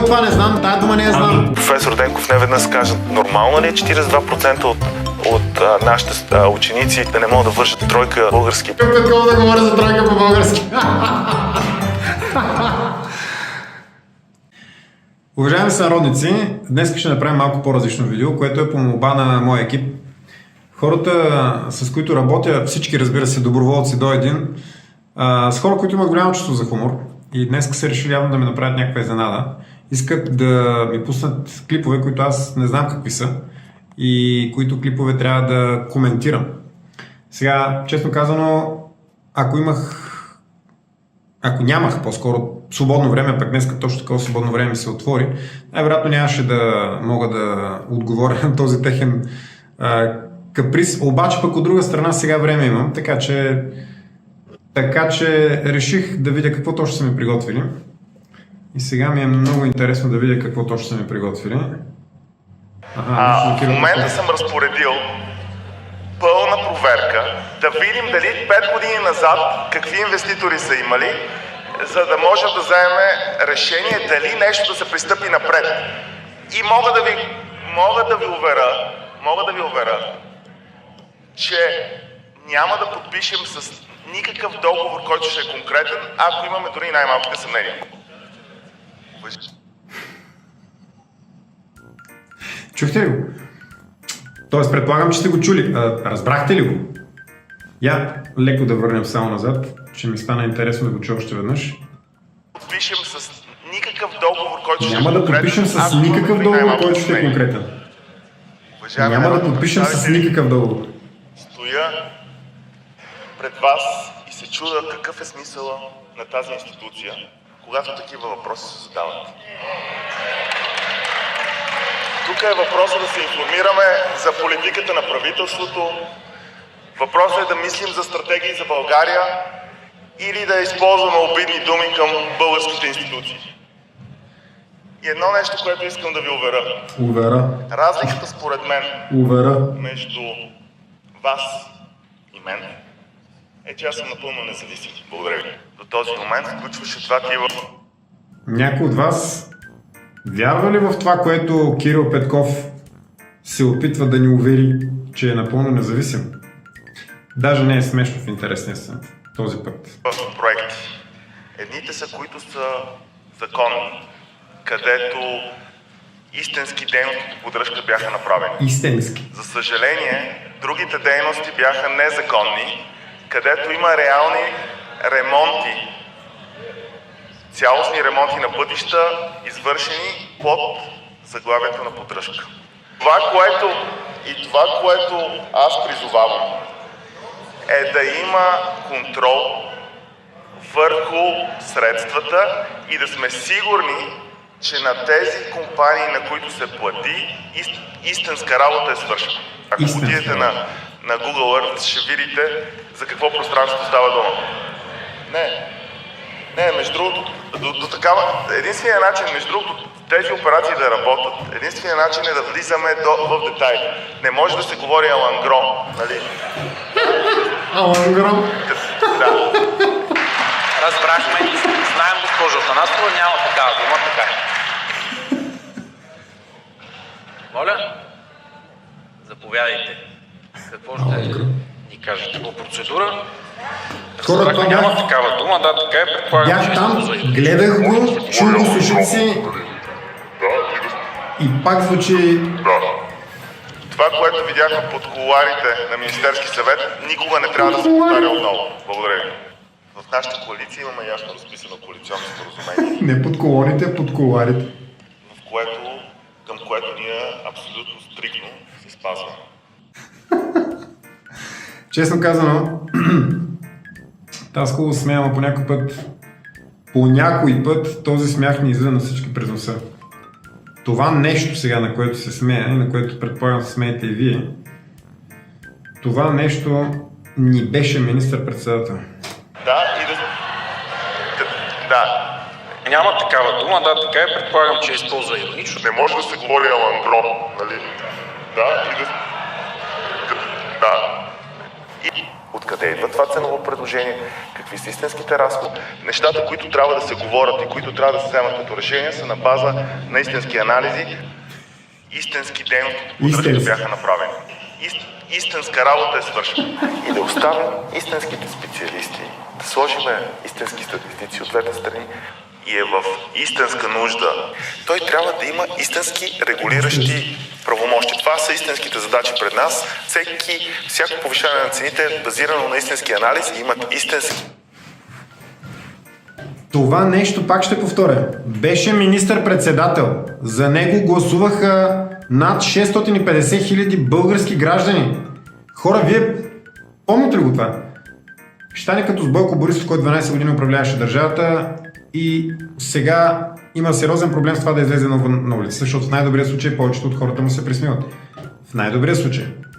Това не знам, тая дума не я знам. Професор Денков неведнъж каза, нормално ли е 42% от нашите ученици да не могат да вършат тройка български? Петков да говоря за тройка по български. Уважаеми сънародници, днес ще направим малко по-различно видео, което е по молба на моя екип. Хората, с които работя, всички, разбира се, доброволци до един, с хора, които имат голямо чувство за хумор и днес са решили явно да ми направят някаква изненада. Искат да ми пуснат клипове, които аз не знам какви са и които клипове трябва да коментирам. Сега, честно казано, ако нямах по-скоро свободно време, пък днес точно такова свободно време ми се отвори, най-вероятно нямаше да мога да отговоря на този техен каприз. Обаче пък от друга страна сега време имам, така че реших да видя какво точно са ми приготвили. И сега ми е много интересно да видя какво точно са ми приготвили. В момента съм разпоредил пълна проверка, да видим дали 5 години назад какви инвеститори са имали, за да можем да вземем решение дали нещо да се пристъпи напред. И мога да ви уверя, че няма да подпишем с никакъв договор, който ще е конкретен, ако имаме дори най-малките съмнения. Чухте ли го? Тоест, предполагам, че сте го чули. Разбрахте ли го? Я леко да върнем само назад, че ми стана интересно да го чуя още веднъж. Подпишем с никакъв договор, който ще е конкретен. Няма да подпишем с никакъв договор, който ще е конкретен. Няма да подпишем с никакъв договор. Стоя пред вас и се чудя какъв е смисъла на тази институция, когато такива въпроси се задават. Тук е въпросът да се информираме за политиката на правителството, въпросът е да мислим за стратегии за България или да използваме обидни думи към българските институции. И едно нещо, което искам да ви уверя. Разликата според мен между вас и мен е, че аз съм напълно независим. Благодаря ви. До този момент включваше това тива. Някой от вас вярва ли в това, което Кирил Петков се опитва да ни увери, че е напълно независим? Даже не е смешно в интересния сън този път. Проекти. Едните са, които са законни, където истински дейности по поддръжка бяха направени. Истински. За съжаление, другите дейности бяха незаконни, където има реални ремонти, цялостни ремонти на пътища, извършени под заглавието на поддръжка. Това, което аз призовавам, е да има контрол върху средствата и да сме сигурни, че на тези компании, на които се плати, истинска работа е свършена. Ако отидете на Google Earth, ще видите за какво пространство става дума. Не, между другото, единственият начин, между другото, тези операции да работят, единственият начин е да влизаме в детайли. Не може да се говори алангро, нали? Алангро? Да. Разбрахме и знаем, госпожо Атанасова, няма такава дума, така е. Моля? Заповядайте. Какво ще ни кажете по процедура? Разбрахме, няма такава дума, да, така е, предполагам. Бях там, гледах го, чул го слушах си и пак звучи... Това, което видяхме под кулоарите на Министерски съвет, никога не трябва да се повтаря отново. Благодаря ви. В нашата коалиция имаме ясно разписано коалиционно споразумение. Не под колоните, а под кулоарите. Към което ние абсолютно стриктно се спазваме. Честно казано, аз хубаво смея, но по някой път този смях ни излиза на всички през носа. Това нещо сега, на което се смея и на което предполагам се смеете и вие, това нещо ни беше министър-председател. Да. Няма такава дума, да, така е, предполагам, че използва иронично. Не може да се говори алангро, нали? Да. откъде идва това ценово предложение, какви са истинските разходи. Нещата, които трябва да се говорят и които трябва да се вземат като решения, са на база на истински анализи, истински дейности, които бяха направени. Истинска работа е свършена. И да оставим истинските специалисти, да сложим истински статистици от двете страни и е в истинска нужда. Той трябва да има истински регулиращи правомощи. Това са истинските задачи пред нас. Всяко повишаване на цените е базирано на истински анализ и имат истински. Това нещо, пак ще повторя, беше министър-председател. За него гласуваха над 650 хиляди български граждани. Хора, вие помните ли го това? Ще стане като с Бойко Борисов, който 12 години управляваше държавата и сега има сериозен проблем с това да излезе на улица, защото в най-добрия случай повечето от хората му се присмиват. В най-добрия случай.